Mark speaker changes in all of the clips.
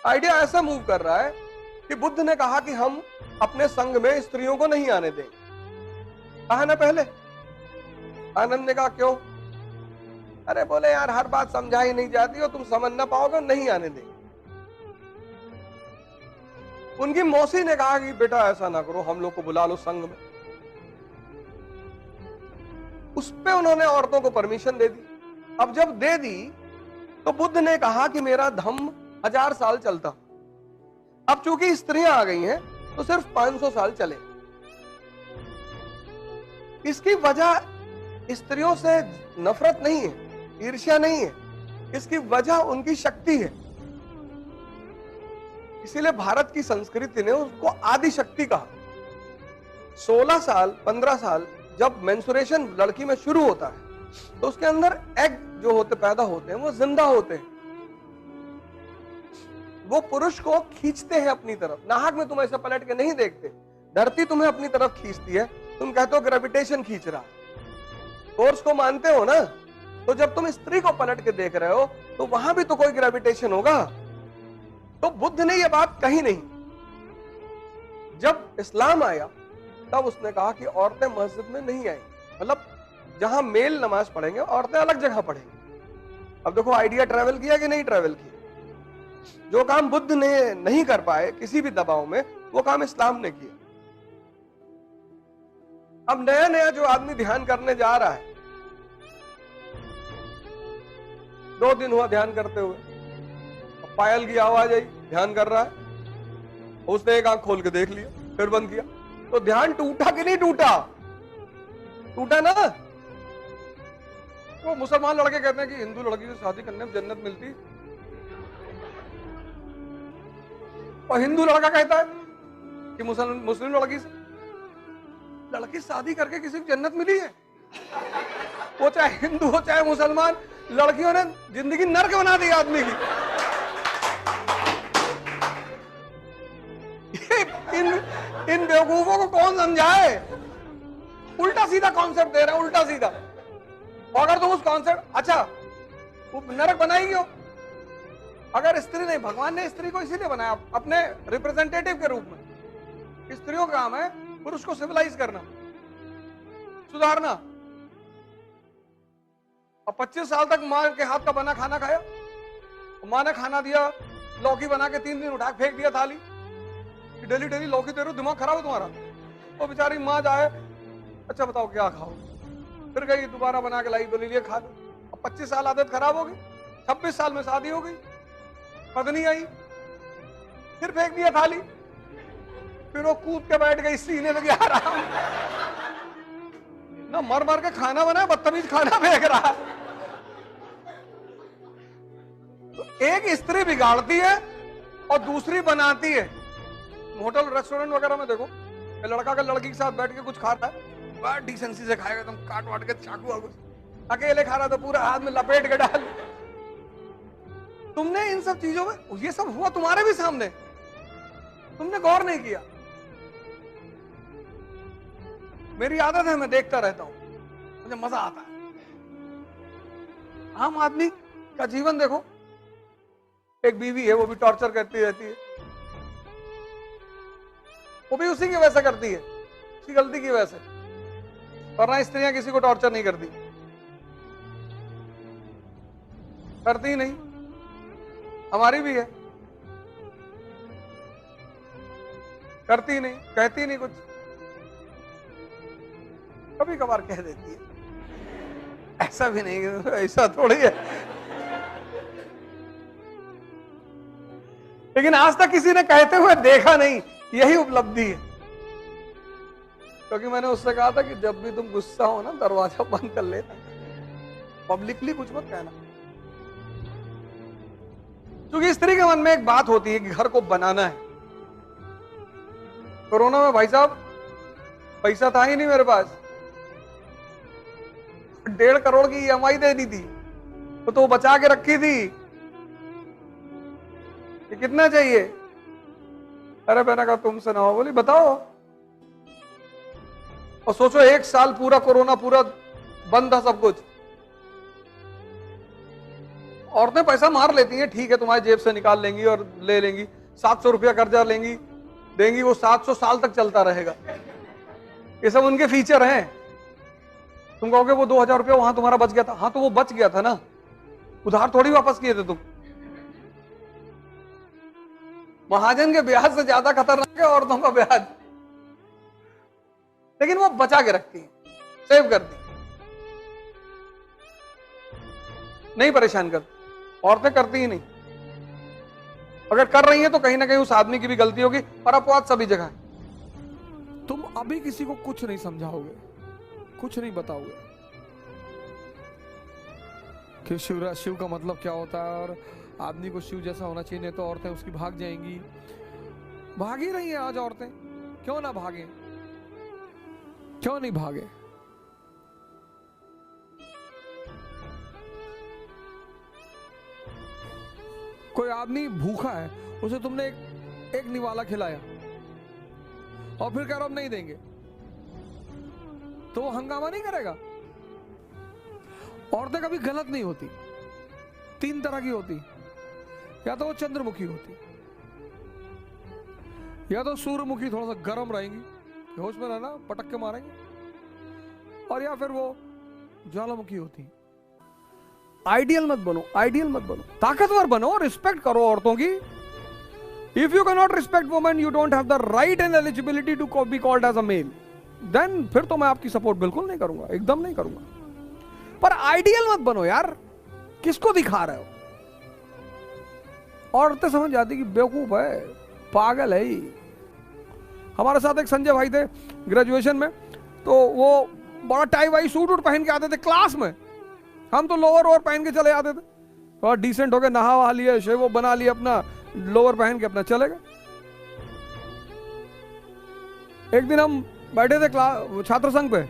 Speaker 1: Idea ऐसा move कर रहा है कि बुद्ध ने कहा कि हम अपने संग में स्त्रियों को नहीं आने देंगे। कहा ना पहले। आनंद ने कहा क्यों? अरे बोले यार हर बात समझाई नहीं जाती और तुम समझ ना पाओगे, नहीं आने देंगे। उनकी मौसी ने कहा कि बेटा ऐसा ना करो, हम लोग को बुला लो संग में। उस पे उन्होंने औरतों को परमिशन दे दी। अब जब दे दी तो बुद्ध ने कहा कि मेरा धम्म 1000 साल चलता, अब चूंकि स्त्रियां आ गई हैं तो सिर्फ 500 साल चले। इसकी वजह स्त्रियों से नफरत नहीं है, ईर्ष्या नहीं है, इसकी वजह उनकी शक्ति है। इसीलिए भारत की संस्कृति ने उसको आदि शक्ति कहा। 16 साल 15 साल जब मेंस्ट्रुएशन लड़की में शुरू होता है तो उसके अंदर एग जो होते पैदा होते हैं वो जिंदा होते हैं, वो पुरुष को खींचते हैं अपनी तरफ। नाहक में तुम ऐसे पलट के नहीं देखते, धरती तुम्हें अपनी तरफ खींचती है, तुम कहते हो ग्रेविटेशन खींच रहा, फोर्स को मानते हो ना। तो जब तुम स्त्री को पलट के देख रहे हो तो वहां भी तो कोई ग्रेविटेशन होगा। तो बुद्ध ने यह बात कही नहीं। जब इस्लाम आया तब उसने कहा कि औरतें मस्जिद में नहीं आई, मतलब जहां मेल नमाज पढ़ेंगे औरतें अलग जगह पढ़ेंगी। अब देखो आइडिया ट्रेवल किया कि नहीं ट्रेवल किया? जो काम बुद्ध ने नहीं कर पाए किसी भी दबाव में, वो काम इस्लाम ने किया। अब नया नया जो आदमी ध्यान करने जा रहा है, 2 दिन हुआ ध्यान करते हुए, पायल की आवाज आई, ध्यान कर रहा है, उसने एक आंख खोल के देख लिया फिर बंद किया, तो ध्यान टूटा कि नहीं टूटा? टूटा ना। तो मुसलमान लड़के कहते हैं कि हिंदू लड़की से शादी करने में जन्नत मिलती, और हिंदू लड़का कहता है कि मुस्लिम लड़की से शादी करके किसी को जन्नत मिली है। वो चाहे हिंदू हो चाहे मुसलमान, लड़कियों ने जिंदगी नर्क बना दी आदमी की। इन बेवकूफों को कौन समझाए? उल्टा सीधा कॉन्सेप्ट दे रहे हैं, उल्टा सीधा। और अगर तुम उस कॉन्सेप्ट, अच्छा वो नरक बनाई क्यों? अगर स्त्री नहीं, भगवान ने स्त्री को इसीलिए बनाया अपने रिप्रेजेंटेटिव के रूप में। स्त्रियों का काम है पुरुष को सिविलाइज करना, सुधारना। और 25 साल तक मां के हाथ का बना खाना खाया, मां ने खाना दिया, लौकी बना के 3 दिन उठा फेंक दिया थाली, डेली डेली लौकी दे रहे हो, दिमाग खराब है तुम्हारा। वो बेचारी मां जाए, अच्छा बताओ क्या खाओ, फिर गई दोबारा बना के लाई, बोली लिए खा लो। अब 25 साल आदत खराब हो गई, 26 साल में शादी हो गई, पत्नी आई, फिर फेंक दिया थाली, फिर वो कूद के बैठ गई, सीने लगी आराम ना, मर मर के खाना बना, बदतमीज खाना फेंक रहा। तो एक स्त्री बिगाड़ती है और दूसरी बनाती है। होटल रेस्टोरेंट वगैरह में देखो, लड़का का लड़की के साथ बैठ के कुछ खा रहा है, बड़ा डिसेंसी से खाएगा, एकदम काट वाट के चाकू वाकू, अकेले खा रहा तो पूरा हाथ में लपेट के डाल। तुमने इन सब चीजों में, ये सब हुआ तुम्हारे भी सामने, तुमने गौर नहीं किया। मेरी आदत है, मैं देखता रहता हूं, मुझे मजा आता है। आम आदमी का जीवन देखो, एक बीवी है, वो भी टॉर्चर करती रहती है, वो भी उसी की वजह से करती है, उसकी गलती की वजह से। वरना स्त्रियां किसी को टॉर्चर नहीं करती, करती नहीं, हमारी भी है, करती नहीं, कहती नहीं कुछ, कभी कभार कह देती है, ऐसा भी नहीं, ऐसा थोड़ी है। लेकिन आज तक किसी ने कहते हुए देखा नहीं, यही उपलब्धि है। क्योंकि मैंने उससे कहा था कि जब भी तुम गुस्सा हो ना, दरवाजा बंद कर लेना, पब्लिकली कुछ मत कहना। क्योंकि स्त्री के मन में एक बात होती है कि घर को बनाना है। कोरोना में भाई साहब पैसा था ही नहीं मेरे पास, 1.5 करोड़ की EMI देनी थी, तो बचा के रखी थी। ये कितना चाहिए? अरे मैंने कहा तुमसे ना हो, बोली बताओ। और सोचो 1 साल पूरा कोरोना, पूरा बंद था सब कुछ,
Speaker 2: औरतें पैसा मार लेती हैं, ठीक है, तुम्हारी जेब से निकाल लेंगी और ले लेंगी, 700 रुपया कर्जा लेंगी, देंगी, वो 700 साल तक चलता रहेगा। ये सब उनके फीचर हैं। तुम कहोगे वो 2000 रुपया वहां तुम्हारा बच गया था, हाँ तो वो बच गया था ना, उधार थोड़ी वापस किए थे तुम। महाजन के ब्याज से ज्यादा खतरनाक है औरतों का ब्याज, लेकिन वो बचा के रखती है, सेव करती, नहीं परेशान करती। औरतें करती ही नहीं, अगर कर रही हैं तो कहीं ना कहीं उस आदमी की भी गलती होगी, और अपवाद सभी जगह है।
Speaker 3: तुम अभी किसी को कुछ नहीं समझाओगे, कुछ नहीं बताओगे कि शिव का मतलब क्या होता है और आदमी को शिव जैसा होना चाहिए, नहीं तो औरतें उसकी भाग जाएंगी। भाग ही रही हैं आज औरतें, क्यों ना भागे, क्यों नहीं भागे? कोई आदमी भूखा है, उसे तुमने एक निवाला खिलाया और फिर कह रहे हो हम नहीं देंगे, तो वो हंगामा नहीं करेगा? औरतें कभी गलत नहीं होती, 3 तरह की होती, या तो वो चंद्रमुखी होती, या तो सूर्यमुखी थोड़ा सा गर्म रहेंगी, होश में रहना, पटक के मारेंगे, और या फिर वो ज्वालामुखी होती। आइडियल मत बनो, आइडियल मत बनो, ताकतवर बनो, रिस्पेक्ट करो औरतों की। If you can not respect women, you don't have the right and eligibility to be called as a male, then फिर तो मैं आपकी सपोर्ट बिल्कुल नहीं करूंगा, एकदम नहीं करूंगा। पर आइडियल मत बनो यार, किसको दिखा रहे हो? औरतें समझ जाती कि बेवकूफ है, पागल है ही। हमारे साथ एक संजय भाई थे ग्रेजुएशन में, तो वो बड़ा टाई वाई सूट वूट पहन के आते थे क्लास में, हम तो लोअर ओवर पहन के चले आते थे, और डिसेंट होके नहा वहा लिए, शेव बना लिए, अपना लोअर पहन के अपना चले गए। एक दिन हम बैठे थे छात्र संघ पे,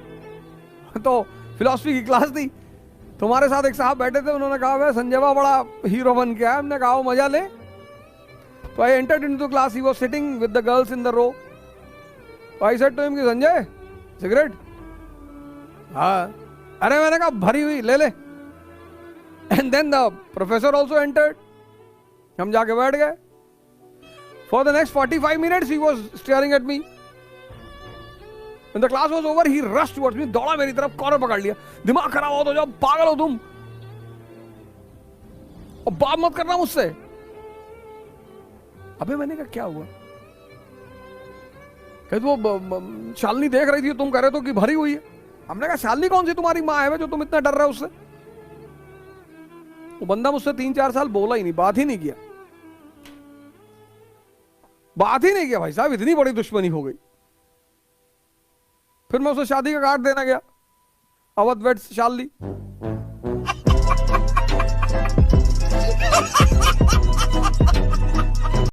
Speaker 3: तो फिलॉसफी की क्लास थी, तो हमारे साथ एक साहब बैठे थे, उन्होंने कहा भाई संजय बड़ा हीरो बन के आया। हमने कहा वो मजा ले। तो I entered into class, he was sitting with the girls in the row. I said to him कि संजय सिगरेट? हाँ। अरे मैंने कहा भरी हुई ले ले। And then the professor also entered, हम जाके बैठ गए। For the next 45 minutes he was staring at me. When the class was over, he rushed towards me, दौड़ा मेरी तरफ, कॉलर पकड़ लिया, दिमाग खराब हो तो जाओ, पागल हो तुम, और बात मत करना मुझसे। अबे मैंने कहा क्या हुआ? कहते वो शालिनी देख रही थी, तुम कह रहे तो कि भरी हुई है। हमने कहा शालिनी कौन सी तुम्हारी माँ है जो तुम इतना डर रहे हो उससे? वो बंदा मुझसे 3-4 साल बोला ही नहीं, बात ही नहीं किया, बात ही नहीं किया भाई साहब, इतनी बड़ी दुश्मनी हो गई। फिर मैं उसे शादी का कार्ड देना गया, अवध वेड्स शालिनी।